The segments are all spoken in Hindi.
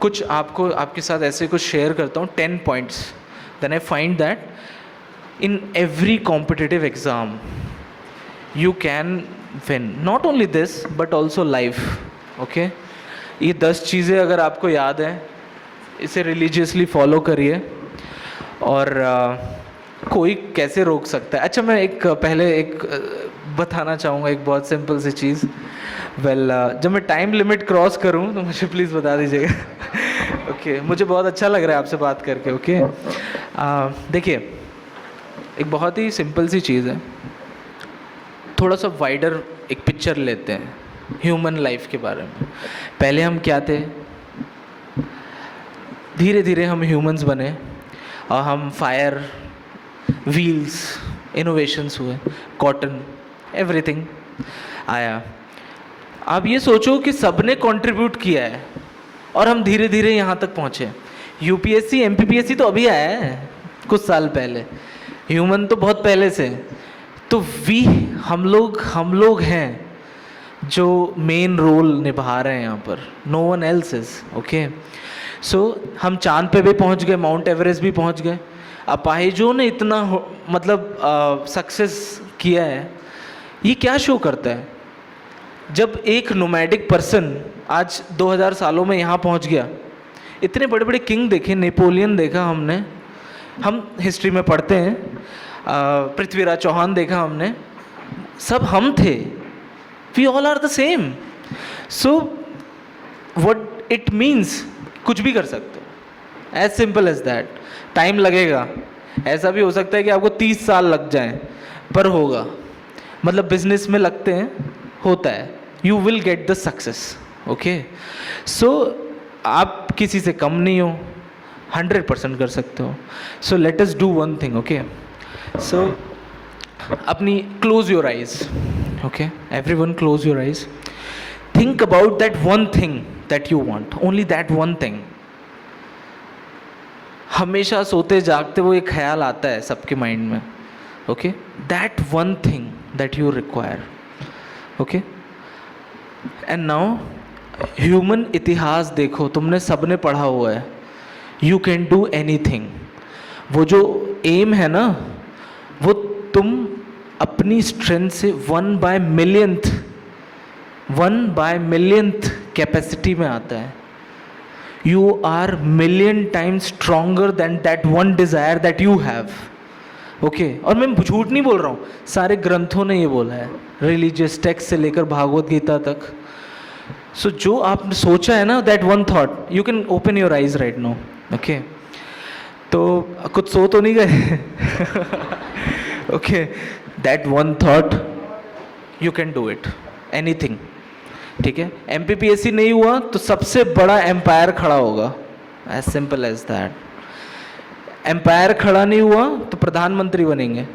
कुछ आपके साथ ऐसे कुछ शेयर करता हूँ 10 points, then I find that in every competitive exam you can win, not only this but also life. Okay, ये 10 चीज़ें अगर आपको याद हैं, इसे रिलीजियसली फॉलो करिए और कोई कैसे रोक सकता है। अच्छा, मैं पहले बताना चाहूँगा एक बहुत सिंपल सी चीज़। जब मैं टाइम लिमिट क्रॉस करूँ तो मुझे प्लीज़ बता दीजिएगा। ओके, मुझे बहुत अच्छा लग रहा है आपसे बात करके। ओके, देखिए, एक बहुत ही सिंपल सी चीज़ है, थोड़ा सा वाइडर एक पिक्चर लेते हैं ह्यूमन लाइफ के बारे में। पहले हम क्या थे, धीरे धीरे हम ह्यूमंस बने और हम फायर, व्हील्स, इनोवेशंस हुए, कॉटन, एवरीथिंग आया। आप ये सोचो कि सबने कंट्रीब्यूट किया है और हम धीरे धीरे यहाँ तक पहुँचे। यूपीएससी एमपीपीएससी तो अभी आया है कुछ साल पहले, ह्यूमन तो बहुत पहले से। तो हम लोग हैं जो मेन रोल निभा रहे हैं यहाँ पर, no one else is. Okay, so हम चांद पे भी पहुँच गए, माउंट एवरेस्ट भी पहुँच गए। अपाहिजों ने इतना सक्सेस किया है, ये क्या शो करता है? जब एक नोमैडिक पर्सन आज 2000 सालों में यहाँ पहुँच गया, इतने बड़े बड़े किंग देखे, नेपोलियन देखा हमने, हम हिस्ट्री में पढ़ते हैं, पृथ्वीराज चौहान देखा हमने, सब हम थे। We all are the same. So what it means, कुछ भी कर सकते हो, as simple as that. Time लगेगा, ऐसा भी हो सकता है कि आपको 30 साल लग जाएं, पर होगा। मतलब बिजनेस में लगते हैं, होता है, you will get the success. Okay, so आप किसी से कम नहीं हो, 100% कर सकते हो। So let us do one thing. Okay, so अपनी close your eyes. Okay, everyone close your eyes. Think about that one thing that you want, only that one thing. हमेशा सोते जागते वो एक ख्याल आता है सबके माइंड में। Okay, that one thing that you require. Okay, and now human इतिहास देखो, तुमने सबने पढ़ा हुआ है, यू कैन डू एनीथिंग। वो जो एम है ना, वो तुम अपनी स्ट्रेंथ से 1/1,000,000th कैपेसिटी में आता है। You are million times stronger than that one desire that you have. Okay, और मैं झूठ नहीं बोल रहा हूँ, सारे ग्रंथों ने ये बोला है, रिलीजियस टेक्स्ट से लेकर भागवत गीता तक। सो जो आपने सोचा है ना, that one thought, you can open your eyes right now. Okay, तो कुछ सो तो नहीं गए? Okay, that one thought, you can do it, anything. ठीक है, एमपीपीएससी नहीं हुआ तो सबसे बड़ा एम्पायर खड़ा होगा, as simple as that. Empire खड़ा नहीं हुआ तो प्रधानमंत्री बनेंगे,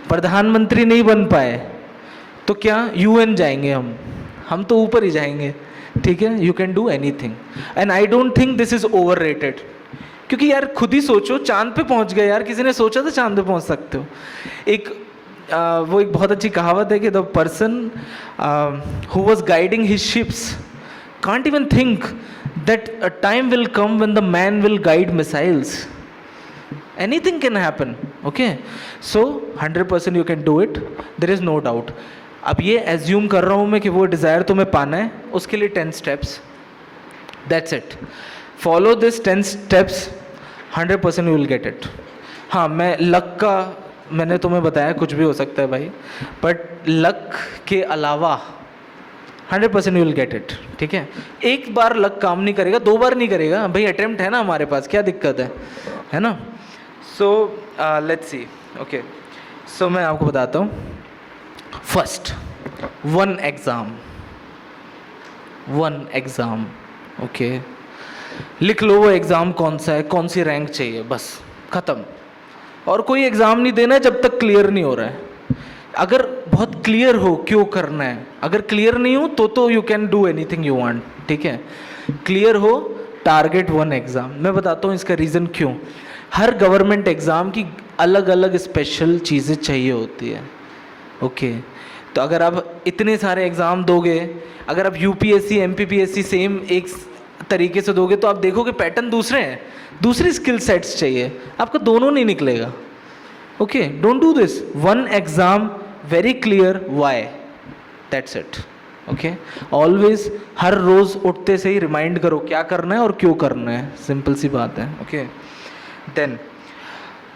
प्रधानमंत्री नहीं बन पाए तो क्या, यूएन जाएंगे हम तो ऊपर ही जाएंगे। ठीक है, you can do anything and I don't think this is over rated. क्योंकि यार खुद ही सोचो, चांद पे पहुंच गए यार, किसी ने सोचा था चांद पे पहुंच सकते हो? वो एक बहुत अच्छी कहावत है कि the person who was guiding his ships can't even think that a time will come when the man will guide missiles. Anything can happen. Okay, so 100% you can do it, there is no doubt. अब ये एज्यूम कर रहा हूँ मैं कि वो डिज़ायर तुम्हें पाना है, उसके लिए 10 steps, that's it. Follow this 10 steps, 100% you will get it. हाँ, मैं लक का मैंने तुम्हें बताया, कुछ भी हो सकता है भाई, बट लक के अलावा 100% यू विल गेट इट। ठीक है, एक बार लक काम नहीं करेगा, 2 बार नहीं करेगा भाई, अटेम्प्ट है ना हमारे पास, क्या दिक्कत है ना? So let's see. ओके, सो मैं आपको बताता हूँ। First, one exam. ओके, लिख लो वो एग्ज़ाम कौन सा है, कौन सी रैंक चाहिए, बस ख़त्म। और कोई एग्ज़ाम नहीं देना जब तक क्लियर नहीं हो रहा है। अगर बहुत क्लियर हो क्यों करना है, अगर क्लियर नहीं हो तो you can do anything you want. ठीक है, क्लियर हो, टारगेट वन एग्ज़ाम। मैं बताता हूँ इसका रीज़न क्यों। हर गवर्नमेंट एग्ज़ाम की अलग अलग स्पेशल चीज़ें चाहिए होती है। ओके, तो अगर आप इतने सारे एग्ज़ाम दोगे, अगर आप यूपीएससी एमपीपीएससी सेम एक तरीके से दोगे तो आप देखोगे पैटर्न दूसरे हैं, दूसरी स्किल सेट्स चाहिए, आपका दोनों नहीं निकलेगा। Okay, don't do this, one exam very clear why, that's it. Okay, always हर रोज उठते से ही रिमाइंड करो क्या करना है और क्यों करना है, सिंपल सी बात है। ओके, देन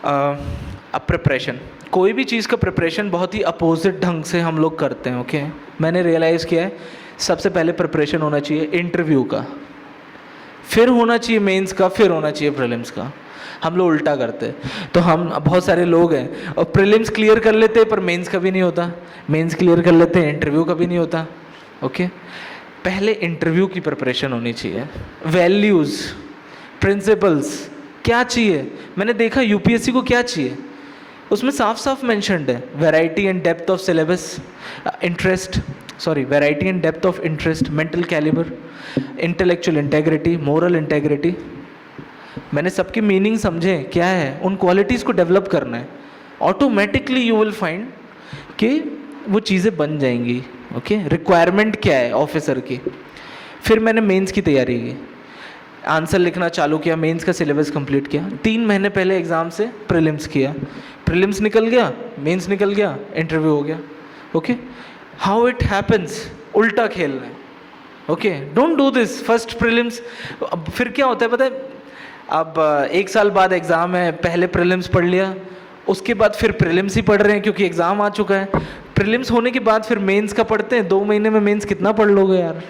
अब प्रिपरेशन, कोई भी चीज़ का प्रिपरेशन बहुत ही अपोजिट ढंग से हम लोग करते हैं। ओके, मैंने रियलाइज़ किया है सबसे पहले प्रिपरेशन होना चाहिए इंटरव्यू का, फिर होना चाहिए मेंस का, फिर होना चाहिए प्रीलिम्स का। हम लोग उल्टा करते हैं। तो हम बहुत सारे लोग हैं और प्रीलिम्स क्लियर कर लेते हैं पर मेंस का भी नहीं होता, मेंस क्लियर कर लेते हैं इंटरव्यू का भी नहीं होता। ओके, पहले इंटरव्यू की प्रिपरेशन होनी चाहिए। वैल्यूज़, प्रिंसिपल्स क्या चाहिए, मैंने देखा यूपीएससी को क्या चाहिए, उसमें साफ साफ मेंशन्ड है, variety and depth of syllabus, variety and depth of interest, mental calibre, intellectual integrity, moral integrity. मैंने सबके मीनिंग समझे क्या है, उन क्वालिटीज़ को डेवलप करना है, ऑटोमेटिकली यू विल फाइंड कि वो चीज़ें बन जाएंगी। ओके, रिक्वायरमेंट क्या है ऑफिसर की। फिर मैंने मेंस की तैयारी की, आंसर लिखना चालू किया, मेंस का सिलेबस कंप्लीट किया। 3 महीने पहले एग्ज़ाम से प्रीलिम्स किया, प्रीलिम्स निकल गया, मेंस निकल गया, इंटरव्यू हो गया। ओके, हाउ इट हैपन्स, उल्टा खेलना है। Okay, don't do this, first prelims. अब फिर क्या होता है पता है, अब 1 साल बाद एग्ज़ाम है, पहले प्रीलिम्स पढ़ लिया, उसके बाद फिर प्रीलिम्स ही पढ़ रहे हैं क्योंकि एग्ज़ाम आ चुका है। प्रीलिम्स होने के बाद फिर मेंस का पढ़ते हैं, 2 महीने में मेंस कितना पढ़ लोगे यार,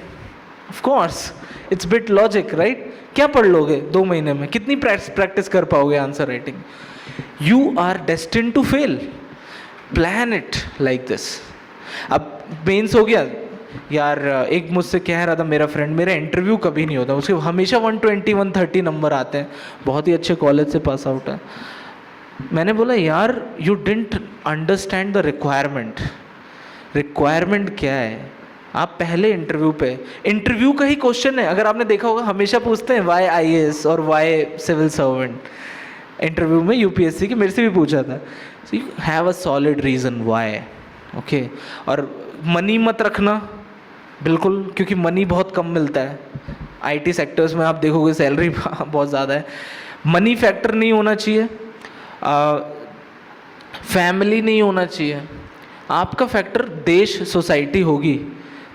of course it's bit logic right, क्या पढ़ लोगे 2 महीने में, कितनी प्रैक्टिस कर पाओगे answer writing. You are destined to fail, plan it like this. अब मेंस हो गया यार, एक मुझसे कह रहा था मेरा फ्रेंड, मेरा इंटरव्यू कभी नहीं होता, उसके हमेशा 120 130 नंबर आते हैं, बहुत ही अच्छे कॉलेज से पास आउट है। मैंने बोला यार you didn't understand the requirement, requirement क्या है। आप पहले इंटरव्यू का ही क्वेश्चन है, अगर आपने देखा होगा हमेशा पूछते हैं वाई आईएएस और वाई सिविल सर्वेंट, इंटरव्यू में यूपीएससी के मेरे से भी पूछा था। सो you have a solid reason why. Okay, और मनी मत रखना बिल्कुल, क्योंकि मनी बहुत कम मिलता है आईटी सेक्टर्स में, आप देखोगे सैलरी बहुत ज़्यादा है। मनी फैक्टर नहीं होना चाहिए, फैमिली नहीं होना चाहिए, आपका फैक्टर देश सोसाइटी होगी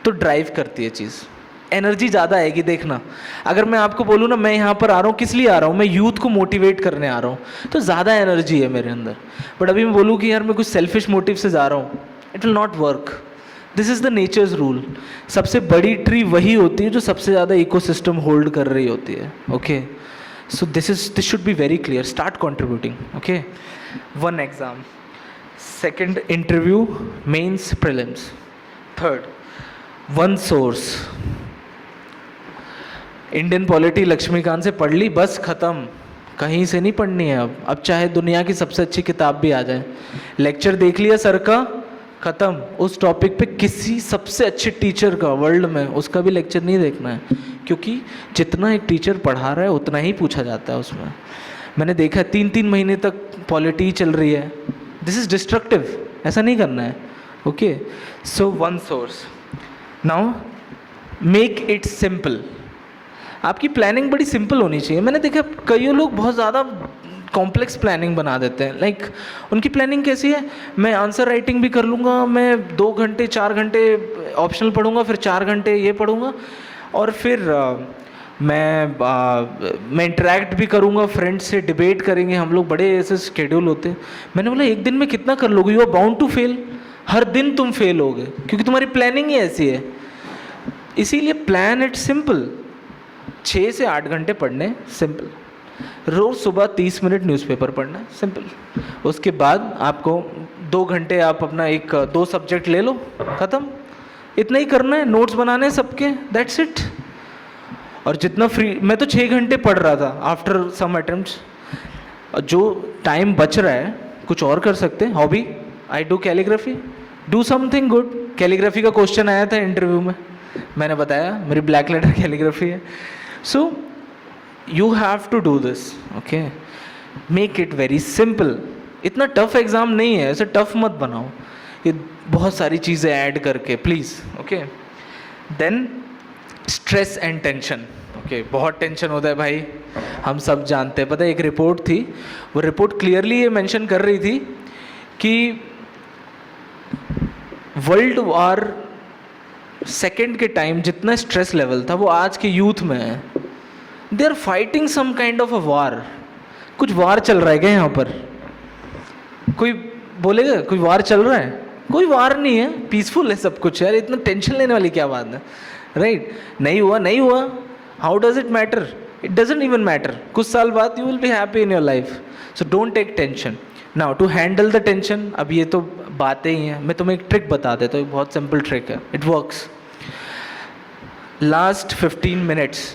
तो ड्राइव करती है चीज़, एनर्जी ज़्यादा आएगी। देखना, अगर मैं आपको बोलूँ ना मैं यहाँ पर आ रहा हूँ किस लिए आ रहा हूँ, मैं यूथ को मोटिवेट करने आ रहा हूँ, तो ज़्यादा एनर्जी है मेरे अंदर। बट अभी मैं बोलूँ कि यार मैं कुछ सेल्फिश मोटिव से जा रहा हूँ, it will not work. This is the natures rule. सबसे बड़ी ट्री वही होती है जो सबसे ज़्यादा इकोसिस्टम होल्ड कर रही होती है। Okay, so this should be very clear, start contributing. Okay, 1 exam, 2nd interview, mains, prelims, 3rd 1 source. Indian polity Laxmikanth से पढ़ ली, बस ख़त्म, कहीं से नहीं पढ़नी है अब चाहे दुनिया की सबसे अच्छी किताब भी आ जाए। लेक्चर देख लिया सर का, ख़त्म, उस टॉपिक पे किसी सबसे अच्छे टीचर का वर्ल्ड में उसका भी लेक्चर नहीं देखना है, क्योंकि जितना एक टीचर पढ़ा रहा है उतना ही पूछा जाता है उसमें। मैंने देखा 3-3 महीने तक पॉलिटी चल रही है, दिस इज़ डिस्ट्रक्टिव, ऐसा नहीं करना है। Okay, so 1 source. Now make it simple, आपकी प्लानिंग बड़ी सिंपल होनी चाहिए। मैंने देखा कई लोग बहुत ज़्यादा कॉम्प्लेक्स प्लानिंग बना देते हैं, लाइक उनकी प्लानिंग कैसी है, मैं आंसर राइटिंग भी कर लूँगा, मैं 2 घंटे 4 घंटे ऑप्शनल पढ़ूंगा, फिर 4 घंटे ये पढ़ूंगा, और फिर मैं इंटरेक्ट भी करूँगा, फ्रेंड्स से डिबेट करेंगे हम लोग, बड़े ऐसे शेड्यूल होते हैं। मैंने बोला एक दिन में कितना कर लोगे, you are bound to fail, हर दिन तुम फेल होगे क्योंकि तुम्हारी प्लानिंग ही ऐसी है। इसीलिए प्लान इट सिंपल, 6 से 8 घंटे पढ़ने सिंपल, रोज़ सुबह 30 मिनट न्यूज़पेपर पढ़ना सिंपल, उसके बाद आपको 2 घंटे आप अपना 2 सब्जेक्ट ले लो, ख़त्म, इतना ही करना है, नोट्स बनाने सबके, दैट्स इट। और जितना फ्री, मैं तो 6 घंटे पढ़ रहा था आफ्टर सम अटेम्प्ट्स। जो टाइम बच रहा है कुछ और कर सकते हैं, hobby, I do calligraphy, do something good. Calligraphy का क्वेश्चन आया था इंटरव्यू में, मैंने बताया मेरी ब्लैक लेटर कैलीग्राफी है। So you have to do this, okay, make it very simple. इतना टफ एग्ज़ाम नहीं है, ऐसे टफ मत बनाओ, ये बहुत सारी चीज़ें ऐड करके please. Okay, then stress and tension. Okay, बहुत टेंशन होता है भाई, हम सब जानते हैं। पता है, एक रिपोर्ट थी, वो रिपोर्ट क्लियरली ये मेंशन कर रही थी कि वर्ल्ड वॉर सेकेंड के टाइम जितना स्ट्रेस लेवल था वो आज के यूथ में है। They are fighting some kind of a war. कुछ वार चल रहा है क्या यहाँ पर? कोई बोलेगा कोई वार चल रहा है? कोई वार नहीं है, पीसफुल है सब कुछ यार, इतना टेंशन लेने वाली क्या बात है, राइट? नहीं हुआ नहीं हुआ, how does it matter? It doesn't even matter. कुछ साल बाद you will be happy in your life, so don't take tension. Now to handle the tension, अब ये तो बातें ही हैं, मैं तुम्हें एक ट्रिक बता देता हूँ, एक बहुत सिंपल ट्रिक है, इट वर्क्स। लास्ट 15 मिनट्स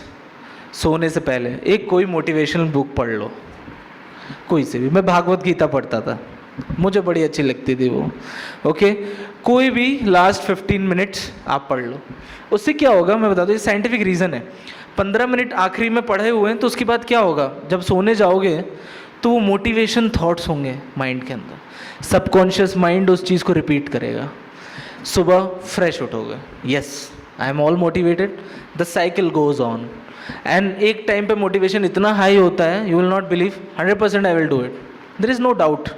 सोने से पहले एक कोई मोटिवेशनल बुक पढ़ लो, कोई से भी। मैं भागवत गीता पढ़ता था, मुझे बड़ी अच्छी लगती थी वो। ओके, कोई भी लास्ट 15 मिनट्स आप पढ़ लो। उससे क्या होगा मैं बता दूँ, ये साइंटिफिक रीज़न है। 15 मिनट आखिरी में पढ़े हुए हैं तो उसके बाद क्या होगा, जब सोने जाओगे तो वो मोटिवेशन थॉट्स होंगे माइंड के अंदर, सबकॉन्शियस माइंड उस चीज़ को रिपीट करेगा। सुबह फ्रेश उठोगे, yes I am all motivated, the cycle goes on. And एक टाइम पे मोटिवेशन इतना हाई होता है, you will not believe, 100% I will do it, there is no doubt,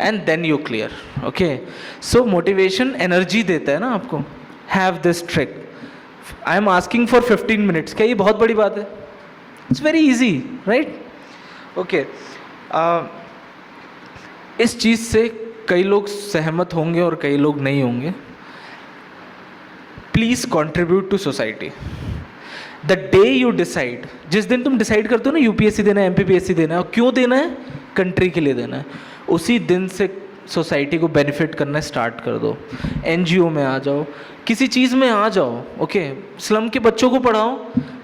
and then you clear. Okay, so motivation energy देता है ना आपको। Have this trick, I am asking for 15 minutes. क्या ये बहुत बड़ी बात है? It's very easy, right? Okay, इस चीज़ से कई लोग सहमत होंगे और कई लोग नहीं होंगे। Please contribute to society. The day you decide, जिस दिन तुम डिसाइड करते हो ना यूपीएससी देना है, एमपीपीएससी देना है, और क्यों देना है, कंट्री के लिए देना है, उसी दिन से सोसाइटी को बेनिफिट करना स्टार्ट कर दो। एनजीओ में आ जाओ, किसी चीज़ में आ जाओ। ओके, स्लम के बच्चों को पढ़ाओ,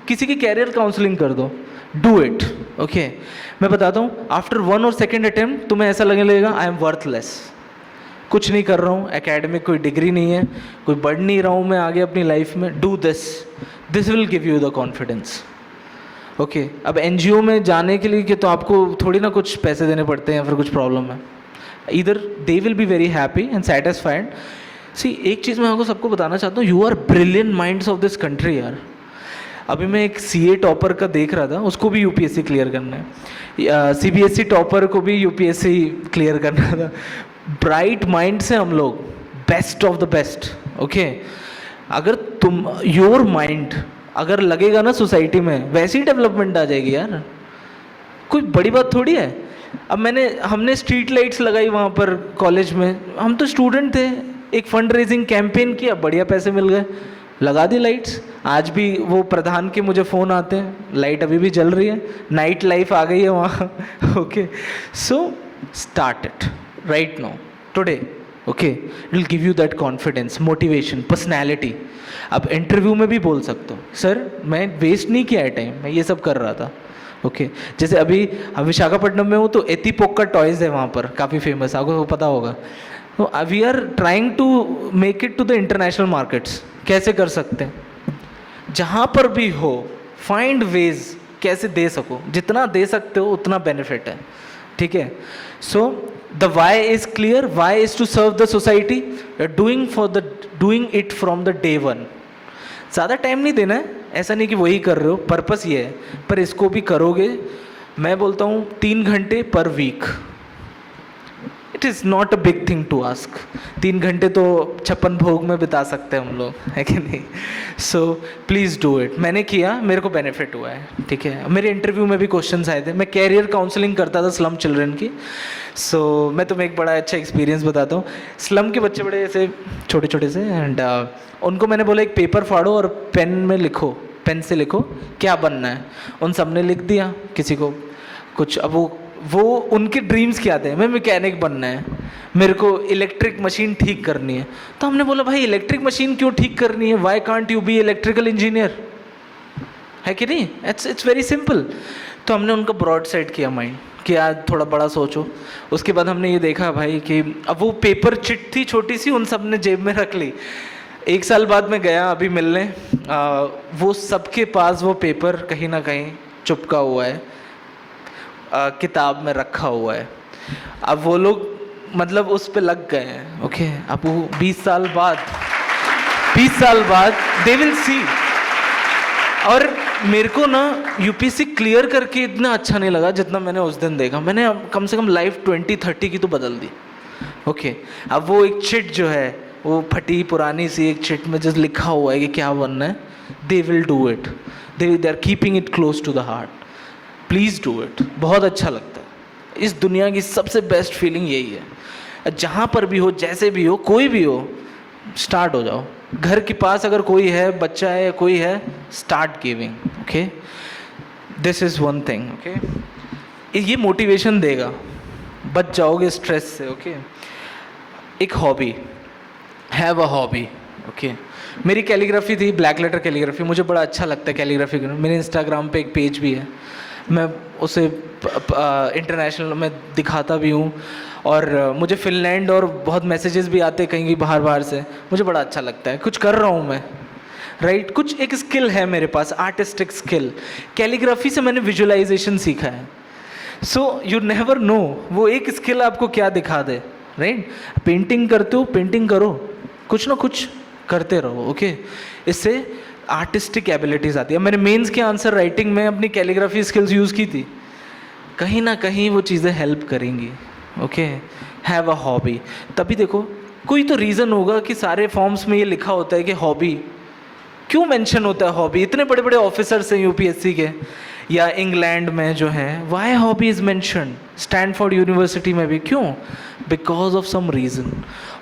किसी की कैरियर काउंसलिंग कर दो, डू इट। ओके, मैं बताता हूँ, आफ्टर 1 और 2nd अटेम्प्ट तुम्हें ऐसा लगने लगेगा आई एम वर्थलेस, कुछ नहीं कर रहा हूँ, एकेडमिक कोई डिग्री नहीं है, कोई बढ़ नहीं रहा हूँ मैं आगे अपनी लाइफ में। Do this, this will give you the confidence. Okay, अब एनजीओ में जाने के लिए कि तो आपको थोड़ी ना कुछ पैसे देने पड़ते हैं या फिर कुछ प्रॉब्लम है, इधर they will be very happy and satisfied. See, एक चीज़ मैं आपको सबको बताना चाहता हूँ, you are brilliant minds of this country यार। अभी मैं एक सीए टॉपर का देख रहा था, उसको भी यूपीएससी क्लियर करना है, सीबीएसई टॉपर को भी यूपीएससी क्लियर करना था। ब्राइट माइंड से हम लोग, best of the best. Okay, अगर तुम योर माइंड अगर लगेगा ना सोसाइटी में, वैसी डेवलपमेंट आ जाएगी यार, कोई बड़ी बात थोड़ी है। अब हमने स्ट्रीट लाइट्स लगाई वहाँ पर कॉलेज में, हम तो स्टूडेंट थे, एक फंड रेजिंग कैंपेन किया, बढ़िया पैसे मिल गए, लगा दी लाइट्स। आज भी वो प्रधान के मुझे फ़ोन आते हैं, लाइट अभी भी जल रही है, नाइट लाइफ आ गई है वहाँ। Okay, so start it right now, today. Okay, it will give you that confidence, motivation, personality. अब इंटरव्यू में भी बोल सकते हो, सर मैं वेस्ट नहीं किया है टाइम, मैं ये सब कर रहा था। ओके, जैसे अभी हम विशाखापट्टनम में हूँ तो एतिपोक्का टॉयज़ है वहाँ पर, काफ़ी फेमस, आपको पता होगा। तो we are trying to make it to the international markets. कैसे कर सकते हैं? जहाँ पर भी हो, फाइंड वेज कैसे दे सको, जितना दे सकते हो उतना बेनिफिट है, ठीक है? So the why is clear, why is to serve the society, doing it from the day one. ज़्यादा टाइम नहीं देना है, ऐसा नहीं कि वही कर रहे हो, पर्पस ये है, पर इसको भी करोगे। मैं बोलता हूँ 3 घंटे per week, it is not a big thing to ask. 3 घंटे तो 56 भोग में बिता सकते हैं हम लोग, है कि नहीं? सो प्लीज़ डू इट। मैंने किया, मेरे को बेनिफिट हुआ है, ठीक है? मेरे इंटरव्यू में भी क्वेश्चंस आए थे, मैं कैरियर काउंसलिंग करता था स्लम चिल्ड्रन की। सो मैं तुम्हें एक बड़ा अच्छा एक्सपीरियंस बताता हूँ। स्लम के बच्चे बड़े ऐसे छोटे छोटे से, एंड उनको मैंने बोला एक पेपर फाड़ो और पेन में लिखो, पेन से लिखो क्या बनना है। उन सब ने लिख दिया, किसी को कुछ। अब वो उनके ड्रीम्स क्या थे, मैं मैकेनिक बनना है, मेरे को इलेक्ट्रिक मशीन ठीक करनी है। तो हमने बोला भाई इलेक्ट्रिक मशीन क्यों ठीक करनी है, why can't you be electrical engineer, है कि नहीं? It's very simple. तो हमने उनका ब्रॉड सेट किया माइंड कि आज थोड़ा बड़ा सोचो। उसके बाद हमने ये देखा भाई कि अब वो पेपर चिट थी छोटी सी, उन सब ने जेब में रख ली। 1 साल बाद मैं गया अभी मिलने, वो सबके पास वो पेपर कहीं ना कहीं चुपका हुआ है, किताब में रखा हुआ है। अब वो लोग मतलब उस पे लग गए हैं। ओके, अब वो 20 साल बाद दे विल सी और मेरे को ना यूपीएससी क्लियर करके इतना अच्छा नहीं लगा जितना मैंने उस दिन देखा। मैंने कम से कम लाइफ 20-30 की तो बदल दी। ओके, अब वो एक चिट जो है, वो फटी पुरानी सी एक चिट में जस्ट लिखा हुआ है कि क्या बनना है, they will do it, they are keeping it close to the heart, please do it. बहुत अच्छा लगता है। इस दुनिया की सबसे बेस्ट फीलिंग यही है। जहाँ पर भी हो, जैसे भी हो, कोई भी हो, स्टार्ट हो जाओ। घर के पास अगर कोई है, बच्चा है या कोई है, start giving. Okay, this is one thing. Okay, ये मोटिवेशन देगा, बच जाओगे स्ट्रेस से। ओके, एक hobby, have a hobby. Okay, मेरी कैलीग्राफी थी, ब्लैक लेटर कैलीग्राफी। मुझे बड़ा अच्छा लगता है कैलीग्राफी करना। मेरे इंस्टाग्राम पे एक पेज भी है, मैं उसे इंटरनेशनल में दिखाता भी हूँ। और मुझे फिनलैंड और बहुत मैसेजेस भी आते हैं कहीं बाहर बाहर से। मुझे बड़ा अच्छा लगता है, कुछ कर रहा हूँ मैं, राइट? कुछ एक स्किल है मेरे पास, आर्टिस्टिक स्किल। कैलीग्राफी से मैंने विजुअलाइजेशन सीखा है। सो यू नेवर नो वो एक स्किल आपको क्या दिखा दे, राइट? पेंटिंग करते हो, पेंटिंग करो, कुछ ना कुछ करते रहो। ओके, इससे आर्टिस्टिक एबिलिटीज़ आती है। मैंने मेंस के आंसर राइटिंग में अपनी कैलीग्राफी स्किल्स यूज़ की थी, कहीं ना कहीं वो चीज़ें हेल्प करेंगी। Okay, have a hobby. तभी देखो, कोई तो रीज़न होगा कि सारे फॉर्म्स में ये लिखा होता है कि हॉबी क्यों मेंशन होता है। हॉबी, इतने बड़े बड़े ऑफिसर्स हैं यूपीएससी के या इंग्लैंड में जो हैं, why hobby is mention. Stanford University में भी क्यों? Because of some reason.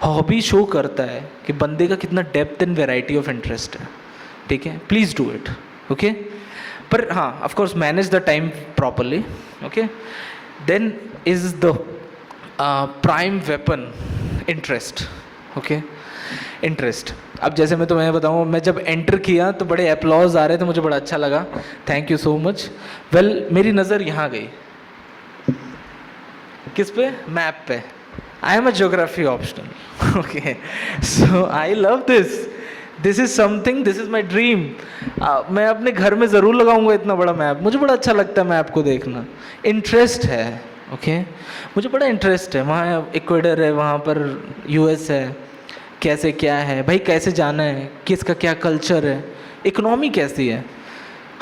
Hobby show करता है कि बंदे का कितना depth and variety of interest है। ठीक है, प्लीज़ डू इट। ओके, पर हाँ, of course manage the time properly. Okay, then is the prime weapon interest. Okay, interest. अब जैसे मैं तुम्हें बताऊँ, मैं जब एंटर किया तो बड़े एप्लॉज आ रहे थे, मुझे बड़ा अच्छा लगा, thank you so much. Well, मेरी नज़र यहाँ गई, किस पे? मैप पे। I am a geography optional. Okay, so I love this is something, this is my dream. मैं अपने घर में ज़रूर लगाऊंगा इतना बड़ा मैप। मुझे बड़ा अच्छा लगता है मैप को देखना, इंटरेस्ट है। ओके, मुझे बड़ा इंटरेस्ट है। वहाँ इक्वेडर है, वहाँ पर यूएस है, कैसे क्या है भाई, कैसे जाना है, किसका क्या कल्चर है, इकोनॉमी कैसी है,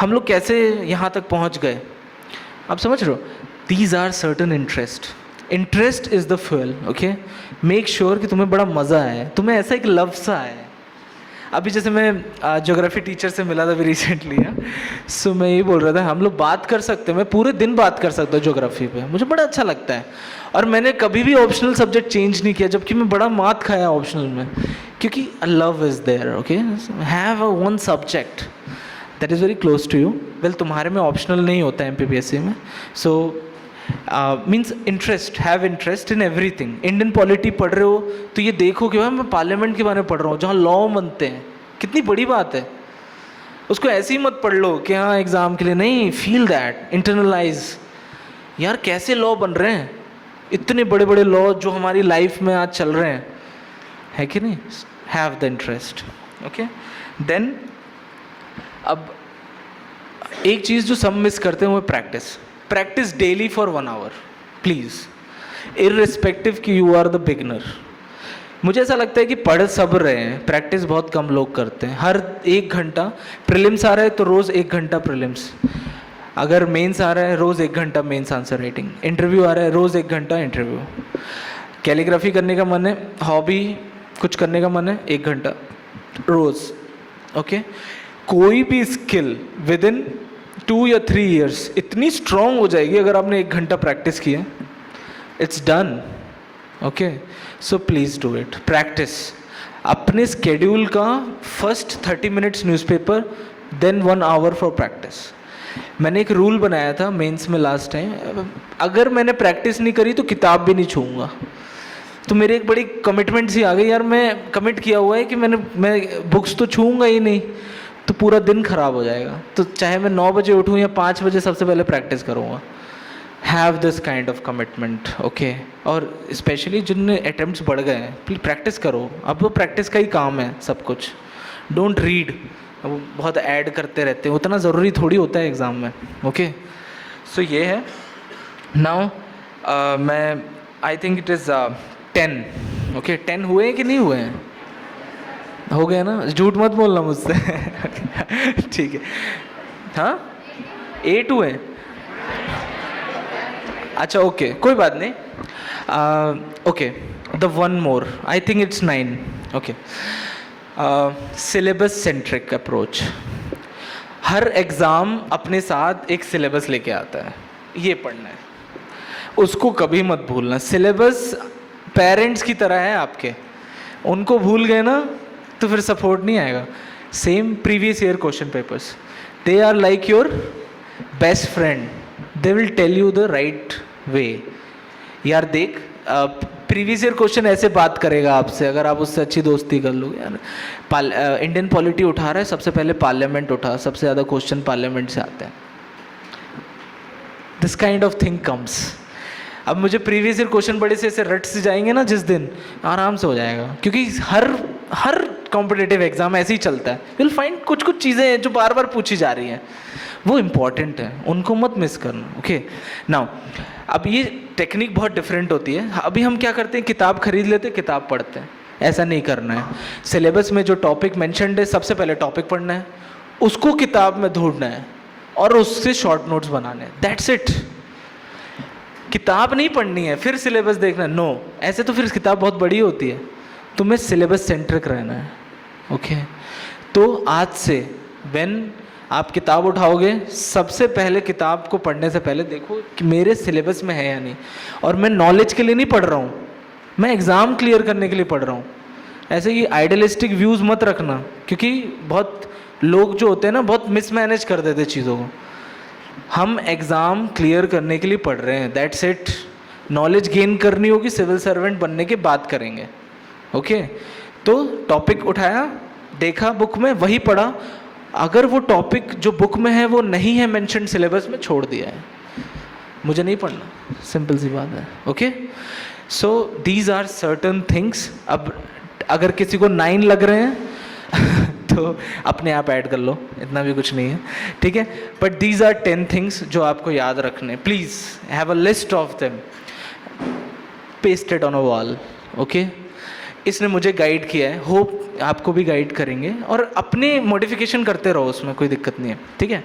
हम लोग कैसे यहाँ तक पहुँच गए। आप समझ रहे हो? These are certain interest. Interest is the fuel. Okay, make sure कि तुम्हें बड़ा मज़ा आए, तुम्हें ऐसा एक लव सा आए। अभी जैसे मैं ज्योग्राफी टीचर से मिला था अभी रिसेंटली, सो मैं यही बोल रहा था, हम लोग बात कर सकते हैं, मैं पूरे दिन बात कर सकता हूँ ज्योग्राफी पे, मुझे बड़ा अच्छा लगता है। और मैंने कभी भी ऑप्शनल सब्जेक्ट चेंज नहीं किया, जबकि मैं बड़ा मात खाया ऑप्शनल में, क्योंकि love is there. Okay, have a one subject that is very close to you. Well, तुम्हारे में ऑप्शनल नहीं होता है एमपीपीएससी में। So means interest, have interest in everything. Indian polity पढ़ रहे हो तो ये देखो कि भाई मैं पार्लियामेंट के बारे में पढ़ रहा हूँ, जहाँ लॉ बनते हैं, कितनी बड़ी बात है। उसको ऐसे ही मत पढ़ लो कि हाँ एग्ज़ाम के लिए, नहीं, फील दैट, इंटरनलाइज। यार कैसे लॉ बन रहे हैं, इतने बड़े बड़े लॉ जो हमारी लाइफ में आज चल रहे हैं, है कि नहीं? Have the interest. Okay, then अब एक चीज़ जो सब मिस करते हैं वो practice. Practice daily for 1 hour please, irrespective कि यू आर द बिगनर। मुझे ऐसा लगता है कि पढ़ सब रहे हैं, प्रैक्टिस बहुत कम लोग करते हैं। हर 1 घंटा, प्रीलिम्स आ रहा है तो रोज़ 1 घंटा प्रीलिम्स, अगर मेंस आ रहा है रोज़ 1 घंटा मेंस आंसर राइटिंग, इंटरव्यू आ रहा है रोज़ 1 घंटा इंटरव्यू। कैलीग्राफी करने का मन है, हॉबी कुछ करने का मन है, 1 घंटा रोज़। ओके, कोई भी स्किल विद इन 2 या 3 ईयर्स इतनी स्ट्रांग हो जाएगी अगर आपने 1 घंटा प्रैक्टिस किया। It's done. Okay, so please do it. Practice अपने स्केड्यूल का first 30 minutes newspaper, then 1 hour for practice. मैंने एक रूल बनाया था मेंस में लास्ट टाइम, अगर मैंने प्रैक्टिस नहीं करी तो किताब भी नहीं छूऊंगा। तो मेरी एक बड़ी कमिटमेंट सी आ गई, यार मैं कमिट किया हुआ है कि मैं बुक्स तो छूऊंगा ही नहीं, तो पूरा दिन खराब हो जाएगा। तो चाहे मैं 9 बजे उठूँ या 5 बजे, सबसे पहले प्रैक्टिस करूँगा। Have this kind of commitment. Okay, और स्पेशली जिन अटैम्प्ट्स बढ़ गए हैं, प्लीज प्रैक्टिस करो। अब वो प्रैक्टिस का ही काम है सब कुछ। डोंट रीड, वो बहुत ऐड करते रहते हैं, उतना ज़रूरी थोड़ी होता है एग्ज़ाम में। ओके, सो ये है। नाउ मैं I think it is 10। Okay, 10 हुए हैं कि नहीं हुए हैं? हो गए ना, झूठ मत बोलना मुझसे। ठीक है, हाँ A2 है, अच्छा ओके कोई बात नहीं. Okay the one more I think it's 9. Okay syllabus centric approach. Her exam अपने साथ एक सिलेबस लेके आता है, ये पढ़ना है, उसको कभी मत भूलना. सिलेबस पेरेंट्स की तरह है आपके, उनको भूल गए ना तो फिर सपोर्ट नहीं आएगा. Same previous year question papers, they are like your best friend, they will tell you the right way. यार देख प्रीवियस ईयर क्वेश्चन ऐसे बात करेगा आपसे, अगर आप उससे अच्छी दोस्ती कर लोगे. यार इंडियन पॉलिटी उठा रहा है, सबसे पहले पार्लियामेंट उठा, सबसे ज़्यादा क्वेश्चन पार्लियामेंट से आते हैं. This kind of thing comes. अब मुझे प्रीवियस ईयर क्वेश्चन बड़े से ऐसे रट से जाएंगे ना जिस दिन, आराम से हो जाएगा. क्योंकि हर कॉम्पिटिटिव एग्जाम ऐसे ही चलता है. यू विल फाइंड कुछ कुछ चीज़ें हैं जो बार बार पूछी जा रही हैं, वो इम्पॉर्टेंट है, उनको मत मिस करना. ओके नाउ अब ये टेक्निक बहुत डिफरेंट होती है. अभी हम क्या करते हैं, किताब खरीद लेते हैं, किताब पढ़ते हैं. ऐसा नहीं करना है. सिलेबस में जो टॉपिक मैंशनड है, सबसे पहले टॉपिक पढ़ना है, उसको किताब में ढूंढना है और उससे शॉर्ट नोट्स बनाने हैं. That's it. किताब नहीं पढ़नी है फिर सिलेबस देखना, नो. ऐसे तो फिर किताब बहुत बड़ी होती है. तुम्हें सिलेबस सेंट्रिक रहना है. ओके तो आज से व्हेन आप किताब उठाओगे, सबसे पहले किताब को पढ़ने से पहले देखो कि मेरे सिलेबस में है या नहीं. और मैं नॉलेज के लिए नहीं पढ़ रहा हूँ, मैं एग्ज़ाम क्लियर करने के लिए पढ़ रहा हूँ. ऐसे ही आइडियलिस्टिक व्यूज़ मत रखना, क्योंकि बहुत लोग जो होते हैं ना बहुत मिसमैनेज कर देते चीज़ों को. हम एग्ज़ाम क्लियर करने के लिए पढ़ रहे हैं, दैट्स इट. नॉलेज गेन करनी होगी, सिविल सर्वेंट बनने के बाद करेंगे. ओके तो टॉपिक उठाया, देखा बुक में, वही पढ़ा. अगर वो टॉपिक जो बुक में है वो नहीं है मेंशन सिलेबस में, छोड़ दिया है, मुझे नहीं पढ़ना. सिंपल सी बात है. Okay so these are certain things. अब अगर किसी को 9 लग रहे हैं तो अपने आप ऐड कर लो, इतना भी कुछ नहीं है, ठीक है. बट दीज आर 10 थिंग्स जो आपको याद रखने. Please have a list of them, paste it on a wall. Okay इसने मुझे गाइड किया है, होप आपको भी गाइड करेंगे, और अपने मॉडिफिकेशन करते रहो, उसमें कोई दिक्कत नहीं है. ठीक है.